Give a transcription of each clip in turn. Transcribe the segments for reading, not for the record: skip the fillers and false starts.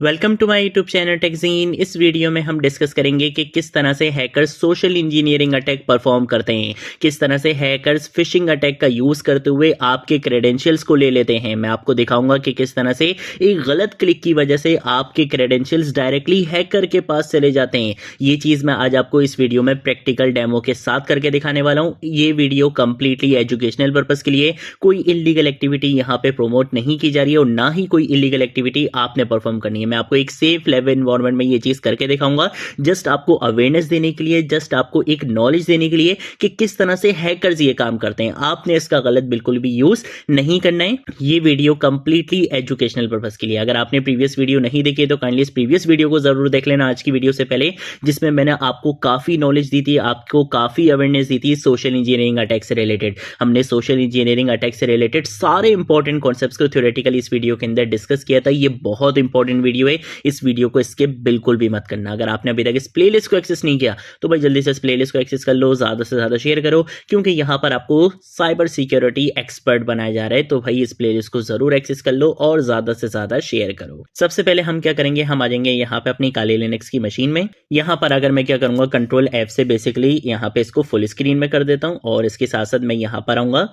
Welcome to my YouTube channel TechGene. इस video में हम डिस्कस करेंगे कि किस तरह से hackers social engineering attack perform करते हैं, किस तरह से हैकर्स फिशिंग अटैक का यूज़ करते हुए आपके क्रेडेंशियल्स को ले लेते हैं। मैं आपको दिखाऊंगा कि किस तरह से एक गलत क्लिक की वजह से आपके क्रेडेंशियल्स डायरेक्टली हैकर के पास चले जाते हैं। ये चीज़ मैं आज आपको इस वीडियो में प्रैक्टिकल डेमो के साथ करके दिखाने वाला हूँ। ये वीडियो कंप्लीटली एजुकेशनल पर्पज़ के लिए, कोई इलीगल एक्टिविटी यहाँ पे प्रोमोट नहीं की जा रही है और ना ही कोई इलीगल एक्टिविटी आपने परफॉर्म करनी है। मैं आपको एक सेफ लेवल एनवायरनमेंट में ये चीज करके दिखाऊंगा, जस्ट आपको अवेयरनेस देने के लिए, जस्ट आपको एक नॉलेज देने के लिए कि किस तरह से हैकर्स ये काम करते हैं। आपने इसका गलत बिल्कुल भी यूज नहीं करना है। ये वीडियो कंप्लीटली एजुकेशनल पर्पस के लिए। अगर आपने प्रीवियस वीडियो नहीं देखी तो काइंडली इस प्रीवियस वीडियो को जरूर देख लेना आज की वीडियो से पहले, जिसमें मैंने आपको काफी नॉलेज दी थी, आपको काफी अवेयरनेस दी थी सोशल इंजीनियरिंग अटैक से रिलेटेड। हमने सोशल इंजीनियरिंग अटैक से रिलेटेड सारे इंपॉर्टेंट कॉन्सेप्ट्स को थ्योरेटिकली इस वीडियो के अंदर डिस्कस किया था। ये बहुत इंपॉर्टेंट वीडियो है, इस वीडियो को स्किप बिल्कुल भी मत करना। अगर आपने अभी तक इस प्लेलिस्ट को एक्सेस नहीं किया तो भाई जल्दी से इस प्लेलिस्ट को एक्सेस कर लो, ज्यादा से ज्यादा शेयर करो, क्योंकि यहां पर आपको साइबर सिक्योरिटी एक्सपर्ट बनाया जा रहा है। तो भाई इस प्लेलिस्ट को जरूर एक्सेस कर लो और ज्यादा से ज्यादा शेयर करो। सबसे पहले हम क्या करेंगे, हम आ जाएंगे यहाँ पे अपनी काली लिनक्स की मशीन में। यहाँ पर अगर मैं क्या करूंगा, कंट्रोल F से बेसिकली यहाँ पे इसको फुल स्क्रीन में कर देता हूं और इसके साथ साथ मैं यहाँ पर आऊंगा।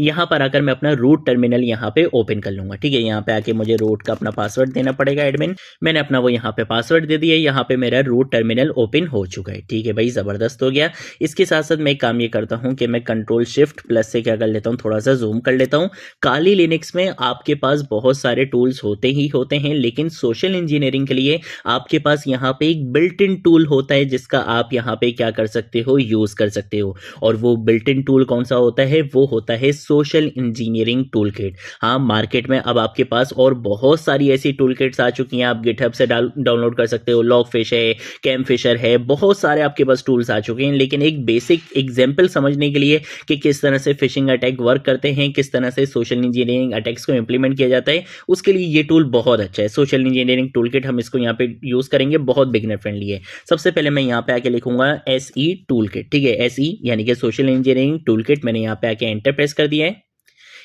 यहाँ पर आकर मैं अपना रूट टर्मिनल यहाँ पे ओपन कर लूंगा। ठीक है, यहाँ पे आके मुझे रूट का अपना पासवर्ड देना पड़ेगा एडमिन। मैंने अपना वो यहाँ पे पासवर्ड दे दिया। यहाँ पे मेरा रूट टर्मिनल ओपन हो चुका है। ठीक है भाई, जबरदस्त हो गया। इसके साथ साथ मैं एक काम ये करता हूँ कि मैं कंट्रोल शिफ्ट प्लस से क्या कर लेता हूँ, थोड़ा सा जूम कर लेता हूँ। काली लिनक्स में आपके पास बहुत सारे टूल्स होते ही होते हैं, लेकिन सोशल इंजीनियरिंग के लिए आपके पास यहाँ पे एक बिल्ट इन टूल होता है जिसका आप यहाँ पे क्या कर सकते हो, यूज कर सकते हो। और वो बिल्ट इन टूल कौन सा होता है, वो होता है सोशल इंजीनियरिंग टूल किट। हाँ, मार्केट में अब आपके पास और बहुत सारी ऐसी टूल किट्स आ चुकी हैं, आप गिटहब से डाउनलोड कर सकते हो। लॉगफिश है, कैमफिशर है, बहुत सारे आपके पास टूल्स आ चुके हैं। लेकिन एक बेसिक एग्जांपल समझने के लिए कि किस तरह से फिशिंग अटैक वर्क करते हैं, किस तरह से सोशल इंजीनियरिंग अटैक्स को इंप्लीमेंट किया जाता है, उसके लिए ये टूल बहुत अच्छा है। सोशल इंजीनियरिंग टूल किट हम इसको यहाँ पे यूज करेंगे, बहुत बिगिनर फ्रेंडली है। सबसे पहले मैं यहाँ पे आके लिखूंगा SE टूल किट। ठीक है, SE यानी कि सोशल इंजीनियरिंग टूल किट। मैंने यहाँ पे आके एंटर प्रेस कर दिया है।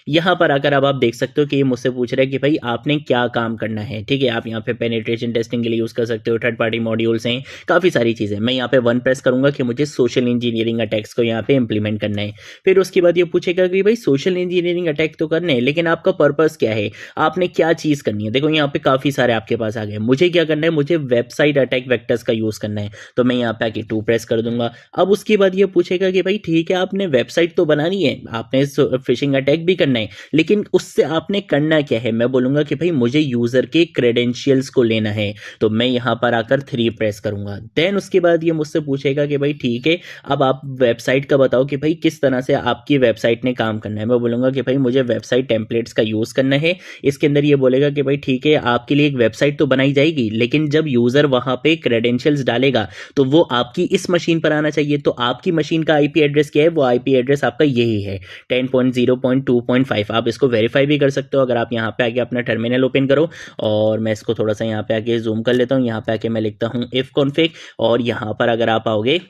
यहाँ पर आकर अब आप देख सकते हो कि ये मुझसे पूछ रहा है कि भाई आपने क्या काम करना है। ठीक है, आप यहाँ पे पेनिट्रेशन टेस्टिंग के लिए यूज़ कर सकते हो, थर्ड पार्टी मॉड्यूल्स हैं, काफ़ी सारी चीज़ें। मैं यहाँ पे 1 प्रेस करूंगा कि मुझे सोशल इंजीनियरिंग अटैक्स को यहाँ पे इंप्लीमेंट करना है। फिर उसके बाद ये पूछेगा कि भाई सोशल इंजीनियरिंग अटैक तो करने हैं, लेकिन आपका पर्पज़ क्या है, आपने क्या चीज़ करनी है। देखो यहाँ पे काफ़ी सारे आपके पास आ गए। मुझे क्या करना है, मुझे वेबसाइट अटैक वेक्टर्स का यूज़ करना है। तो मैं यहाँ पे आके 2 प्रेस कर दूंगा। अब उसके बाद ये पूछेगा कि भाई ठीक है, आपने वेबसाइट तो बनानी है, आपने फिशिंग अटैक भी करना है, लेकिन उससे आपने करना क्या है। मैं बोलूंगा कि भाई मुझे यूजर के क्रेडेंशियल्स को लेना है। तो मैं यहां पर आकर 3 प्रेस करूंगा। देन उसके बाद ये मुझसे पूछेगा कि भाई ठीक है, अब आप वेबसाइट का बताओ कि भाई किस तरह से आपकी वेबसाइट ने काम करना है। मैं बोलूंगा कि भाई मुझे वेबसाइट टेम्पलेट्स का यूज करना है। इसके अंदर ये बोलेगा कि भाई ठीक है, आपके लिए एक वेबसाइट तो बनाई जाएगी, लेकिन जब यूजर वहां पे क्रेडेंशियल्स डालेगा तो वो आपकी इस मशीन पर आना चाहिए। तो आपकी मशीन का IP एड्रेस क्या है, वो IP एड्रेस आपका यही है 10.0.2.5। आप इसको वेरीफाई भी कर सकते हो। अगर आप यहाँ पे आके अपना टर्मिनल ओपन करो और मैं इसको थोड़ा सा यहाँ पे आके जूम कर लेता हूँ। यहाँ पे आके मैं लिखता हूँ इफ कॉन्फिग और यहाँ पर अगर आप आओगे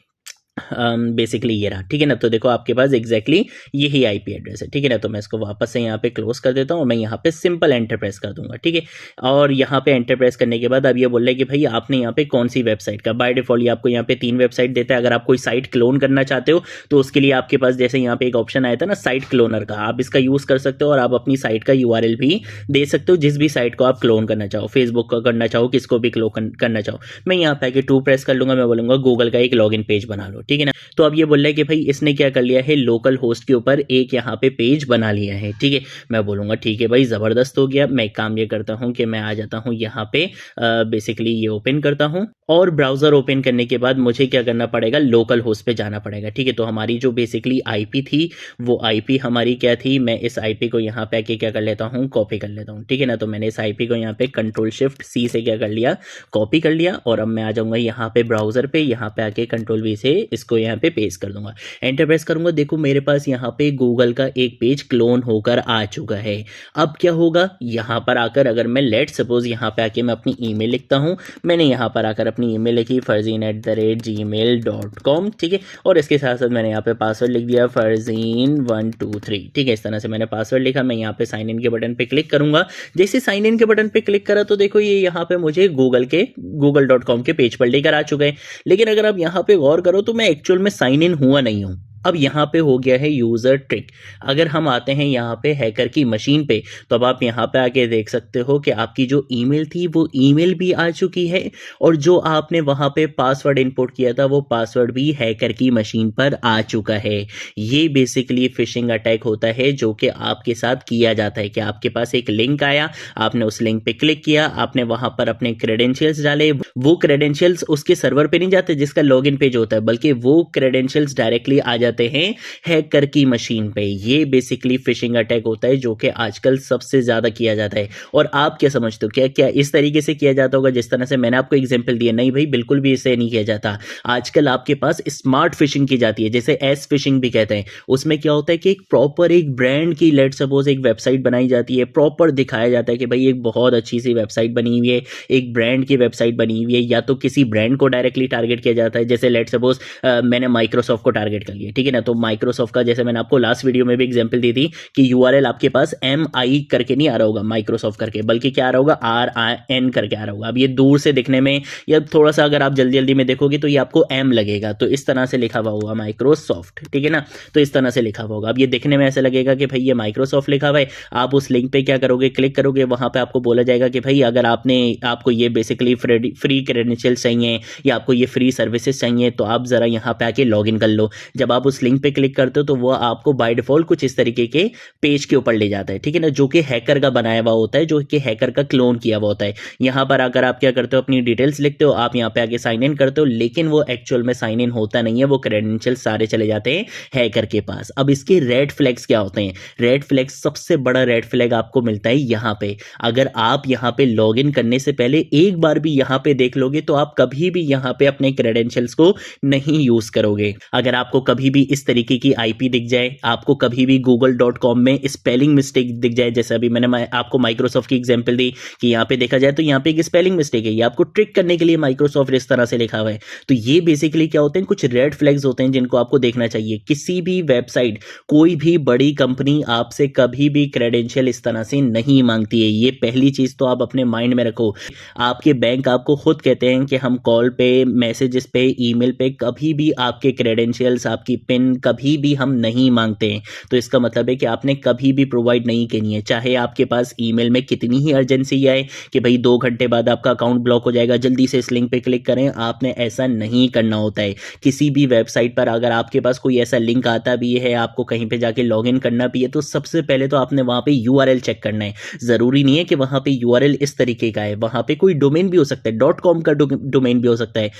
बेसिकली ये रहा। ठीक है ना, तो देखो आपके पास एग्जैक्टली यही IP एड्रेस है। ठीक है ना, तो मैं इसको वापस से यहाँ पे क्लोज कर देता हूँ और मैं यहाँ पे सिंपल एंटर प्रेस कर दूंगा। ठीक है, और यहाँ पे एंटर प्रेस करने के बाद अब ये बोल रहा है कि भाई आपने यहाँ पे कौन सी वेबसाइट का, बाय डिफॉल्ट ये आपको यहाँ पे 3 वेबसाइट देता है। अगर आप कोई साइट क्लोन करना चाहते हो तो उसके लिए आपके पास जैसे यहाँ पे एक ऑप्शन आया था ना साइट क्लोनर का, आप इसका यूज कर सकते हो और आप अपनी साइट का URL भी दे सकते हो, जिस भी साइट को आप क्लोन करना चाहो, फेसबुक का करना चाहो, किसको भी क्लोन करना चाहो। मैं यहाँ पे आके 2 प्रेस कर लूंगा। मैं बोलूंगा गूगल का एक लॉगिन पेज बना लो। ठीक है ना, तो अब ये बोल रहा है कि भाई इसने क्या कर लिया है, लोकल होस्ट के ऊपर एक यहाँ पे पेज बना लिया है। ठीक है, मैं बोलूंगा ठीक है भाई, जबरदस्त हो गया। मैं एक काम ये करता हूँ कि मैं आ जाता हूँ यहाँ पे बेसिकली ये ओपन करता हूँ और ब्राउजर ओपन करने के बाद मुझे क्या करना पड़ेगा, लोकल होस्ट पे जाना पड़ेगा। ठीक है, तो हमारी जो बेसिकली IP थी वो IP हमारी क्या थी, मैं इस IP को यहाँ पे आके क्या कर लेता हूँ, कॉपी कर लेता हूँ। ठीक है ना, तो मैंने इस IP को यहाँ पे कंट्रोल शिफ्ट C से क्या कर लिया, कॉपी कर लिया। और अब मैं आ जाऊंगा यहाँ पे ब्राउजर पे, यहाँ पे आके कंट्रोल V से इसको यहाँ पे पेस्ट कर दूंगा, एंटर प्रेस करूंगा। देखो मेरे पास यहाँ पे गूगल का एक पेज क्लोन होकर आ चुका है। अब क्या होगा, यहाँ पर आकर अगर मैं लेट सपोज यहाँ पे आके मैं अपनी ईमेल लिखता हूँ, मैंने यहाँ पर आकर अपनी ईमेल लिखी farzeen@gmail.com, ठीक है, और इसके साथ साथ मैंने यहाँ पे पासवर्ड लिख दिया farzeen123, ठीक है। इस तरह से मैंने पासवर्ड लिखा। मैं यहाँ पे साइन इन के बटन पे क्लिक करूंगा। जैसे साइन इन के बटन पे क्लिक करा तो देखो ये यहाँ पे मुझे google.com के पेज पर लेकर आ चुका है। लेकिन अगर आप यहाँ पे गौर करो तो मैं एक्चुअल में साइन इन हुआ नहीं हूँ। अब यहाँ पे हो गया है यूज़र ट्रिक। अगर हम आते हैं यहाँ पे हैकर की मशीन पे, तो अब आप यहाँ पे आके देख सकते हो कि आपकी जो ईमेल थी वो ईमेल भी आ चुकी है, और जो आपने वहाँ पे पासवर्ड इनपुट किया था वो पासवर्ड भी हैकर की मशीन पर आ चुका है। ये बेसिकली फिशिंग अटैक होता है जो कि आपके साथ किया जाता है कि आपके पास एक लिंक आया, आपने उस लिंक पे क्लिक किया, आपने वहाँ पर अपने क्रेडेंशियल्स डाले। वो क्रेडेंशियल्स उसके सर्वर पे नहीं जाते जिसका लॉगिन पेज होता है, बल्कि वो क्रेडेंशियल्स डायरेक्टली आ जाते हैं हैकर की मशीन पे। ये बेसिकली फिशिंग अटैक होता है जो कि आजकल सबसे ज्यादा किया जाता है। और आप क्या समझते हो, क्या क्या इस तरीके से किया जाता होगा जिस तरह से मैंने आपको एग्जांपल दिया? नहीं भाई, बिल्कुल भी इससे नहीं किया जाता। आजकल आपके पास स्मार्ट फिशिंग की जाती है, जैसे एस फिशिंग भी कहते हैं। उसमें क्या होता है कि एक प्रॉपर एक ब्रांड की लेट सपोज एक वेबसाइट बनाई जाती है, प्रॉपर दिखाया जाता है कि भाई एक बहुत अच्छी सी वेबसाइट बनी हुई है, एक ब्रांड की वेबसाइट बनी हुई है, या तो किसी ब्रांड को डायरेक्टली टारगेट किया जाता है। जैसे लेट सपोज मैंने माइक्रोसॉफ्ट को टारगेट कर लिया, ठीक है ना, तो माइक्रोसॉफ्ट का जैसे मैंने आपको लास्ट वीडियो में भी एग्जांपल दी थी कि यूआरएल आपके पास MI करके नहीं आ रहा होगा माइक्रोसॉफ्ट करके, बल्कि क्या आ रहा होगा, RIN करके आ रहा होगा। अब ये दूर से दिखने में या थोड़ा सा अगर आप जल्दी जल्दी में देखोगे तो ये आपको M लगेगा, तो इस तरह से लिखा हुआ होगा माइक्रोसॉफ्ट, ठीक है ना, तो इस तरह से लिखा हुआ होगा। अब ये दिखने में ऐसा लगेगा कि भाई ये माइक्रोसॉफ्ट लिखा हुआ है। आप उस लिंक पे क्या करोगे, क्लिक करोगे, वहां पे आपको बोला जाएगा कि भाई अगर आपको ये बेसिकली फ्री क्रेडेंशियल्स चाहिए या आपको ये फ्री सर्विसेज चाहिए तो आप जरा यहाँ पे आके लॉग इन कर लो। जब आप उस लिंक पे क्लिक करते हो तो वो आपको बाय डिफॉल्ट कुछ इस तरीके के पेज के ऊपर ले जाता है, ठीक है ना, जो कि हैकर का बनाया हुआ होता है, जो कि हैकर का क्लोन किया हुआ होता है। यहाँ पर आकर आप क्या करते हो, अपनी डिटेल्स लिखते हो, आप यहाँ पे आके साइन इन करते हो, लेकिन वो एक्चुअल में साइन इन होता नहीं है, वो क्रेडेंशियल सारे चले जाते हैं हैकर के पास। अब इसके रेड फ्लैग्स क्या होते हैं? रेड फ्लैग्स, सबसे बड़ा रेड फ्लैग आपको मिलता है यहाँ पे। अगर आप यहाँ पे लॉग इन करने से पहले एक बार भी यहाँ पे देख लोगे तो आप कभी भी यहाँ पे अपने क्रेडेंशियल्स को नहीं यूज करोगे। अगर आपको कभी भी इस तरीके की IP दिख जाए, आपको कभी भी google.com में स्पेलिंग मिस्टेक दिख जाए, जैसे अभी मैंने आपको माइक्रोसॉफ्ट की एग्जांपल दी कि यहाँ पे देखा जाए तो यहाँ पे एक स्पेलिंग मिस्टेक है, ये आपको ट्रिक करने के लिए माइक्रोसॉफ्ट इस तरह से लिखा हुआ है। तो ये बेसिकली क्या होते हैं, कुछ रेड फ्लैग्स होते हैं जिनको आपको देखना चाहिए। किसी भी वेबसाइट, कोई भी बड़ी कंपनी आपसे कभी भी क्रेडेंशियल इस तरह से नहीं मांगती है। ये पहली चीज तो आप अपने माइंड में रखो। आपके बैंक आपको खुद कहते हैं कि हम कॉल पे, मैसेजेस पे, ईमेल पे कभी भी आपके क्रेडेंशियल्स, आपकी पिन कभी भी हम नहीं मांगते हैं। तो इसका मतलब है कि आपने कभी भी प्रोवाइड नहीं करनी है, चाहे आपके पास ईमेल में कितनी ही अर्जेंसी आए कि भाई 2 घंटे बाद आपका अकाउंट ब्लॉक हो जाएगा, जल्दी से इस लिंक पे क्लिक करें। आपने ऐसा नहीं करना होता है। किसी भी वेबसाइट पर अगर आपके पास कोई ऐसा लिंक आता भी है, आपको कहीं पे जाके लॉग इन करना भी है, तो सबसे पहले तो आपने वहां पे URL चेक करना है। जरूरी नहीं है कि वहां पे URL इस तरीके का है, वहां पे कोई डोमेन भी हो सकता है, .com का डोमेन भी हो सकता है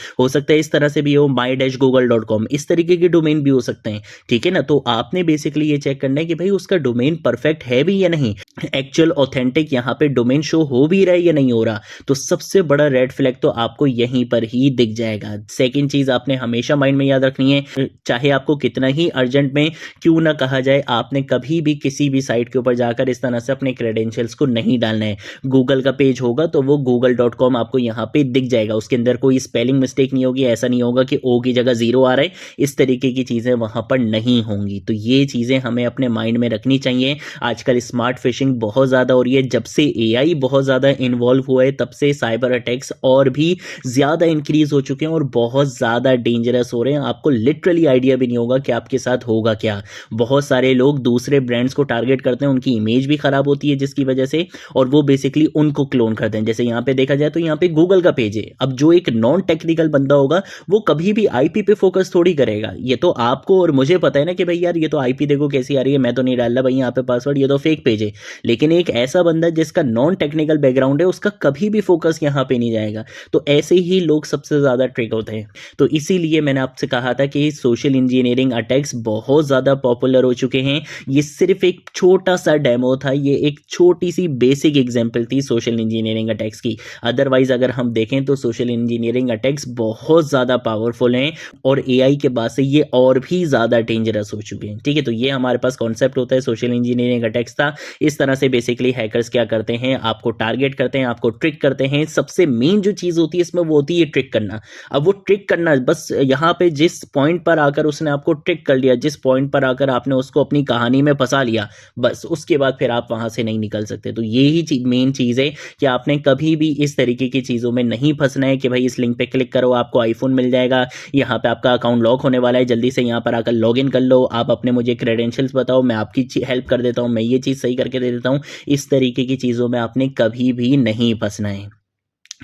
इस तरह से भी हो, my-google.com, इस तरीके के डोमेन भी हो सकते हैं, ठीक है ना। तो आपने बेसिकली ये चेक करना है कि भाई उसका डोमेन परफेक्ट है भी या नहीं, एक्चुअल ऑथेंटिक यहाँ पे डोमेन शो हो भी रहा है या नहीं हो रहा। तो सबसे बड़ा रेड फ्लैग तो आपको यहीं पर ही दिख जाएगा। सेकंड चीज आपने हमेशा माइंड में याद रखनी है, चाहे आपको कितना ही अर्जेंट में क्यों ना कहा जाए, आपने कभी भी किसी भी साइट के ऊपर जाकर इस तरह से अपने क्रेडेंशियल्स को नहीं डालना है। गूगल का पेज होगा तो वो google.com आपको यहाँ पे दिख जाएगा, उसके अंदर कोई स्पेलिंग मिस्टेक नहीं होगी, ऐसा नहीं होगा कि O की जगह 0 आ रहा है, इस तरीके की चीजें वहां पर नहीं होंगी। तो ये चीजें हमें अपने माइंड में रखनी चाहिए। आजकल स्मार्ट फिशिंग बहुत ज्यादा हो रही है, जब से AI बहुत ज्यादा इन्वॉल्व हुआ है तब से साइबर अटैक्स और भी ज्यादा इंक्रीज हो चुके हैं और बहुत ज्यादा डेंजरस हो रहे हैं। आपको लिटरली आइडिया भी नहीं होगा कि आपके साथ होगा क्या। बहुत सारे लोग दूसरे ब्रांड्स को टारगेट करते हैं, उनकी इमेज भी खराब होती है जिसकी वजह से, और वो बेसिकली उनको क्लोन करते हैं। जैसे यहाँ पे देखा जाए तो यहाँ पे गूगल का पेज है। अब जो एक नॉन टेक्निकल बंदा होगा वो कभी भी IP पे फोकस थोड़ी करेगा, ये तो आपको और मुझे पता है ना कि भाई यार ये तो आईपी देखो कैसी आ रही है, मैं तो नहीं डाल रहा भाई यहाँ पे पासवर्ड, ये तो फेक पेज है। लेकिन एक ऐसा बंदा जिसका नॉन टेक्निकल बैकग्राउंड है उसका कभी भी फोकस यहाँ पे नहीं जाएगा। तो ऐसे ही लोग सबसे ज़्यादा ट्रिक होते हैं। तो इसीलिए मैंने आपसे कहा था कि सोशल इंजीनियरिंग अटैक्स बहुत ज़्यादा पॉपुलर हो चुके हैं। ये सिर्फ एक छोटा सा डेमो था, ये एक छोटी सी बेसिक एग्जाम्पल थी सोशल इंजीनियरिंग अटैक्स की। अदरवाइज अगर हम देखें तो सोशल इंजीनियरिंग अटैक्स बहुत ज़्यादा पावरफुल हैं और एआई के बाद से ये और भी ज़्यादा डेंजरस हो चुके हैं। ठीक है, तो ये हमारे पास कॉन्सेप्ट होता है सोशल इंजीनियरिंग अटैक्स था। इस तरह से बेसिकली हैकर्स क्या करते हैं, आपको टारगेट करते हैं, आपको ट्रिक करते हैं। सबसे मेन जो चीज़ होती है इसमें वो होती है ट्रिक करना। अब वो ट्रिक करना बस यहाँ पे जिस पॉइंट पर आकर उसने आपको ट्रिक कर लिया, जिस पॉइंट पर आकर आपने उसको अपनी कहानी में फंसा लिया, बस उसके बाद फिर आप वहां से नहीं निकल सकते। तो यही मेन चीज़ है कि आपने कभी भी इस तरीके की चीज़ों में नहीं फंसना है कि भाई इस लिंक पे क्लिक करो आपको आईफोन मिल जाएगा, यहाँ पे आपका अकाउंट लॉक होने वाला है, जल्दी से यहाँ पर आकर लॉग इन कर लो, आप अपने मुझे क्रेडेंशियल्स बताओ, मैं आपकी हेल्प कर देता हूँ, मैं ये चीज़ सही करके दे देता हूँ। इस तरीके की चीज़ों में आपने कभी भी नहीं फंसना है।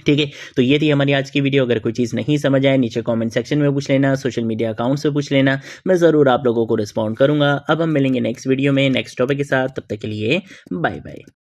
ठीक है, तो ये थी हमारी आज की वीडियो। अगर कोई चीज़ नहीं समझ आए नीचे कमेंट सेक्शन में पूछ लेना, सोशल मीडिया अकाउंट से पूछ लेना, मैं ज़रूर आप लोगों को रिस्पॉन्ड करूंगा। अब हम मिलेंगे नेक्स्ट वीडियो में नेक्स्ट टॉपिक के साथ, तब तक के लिए बाय बाय।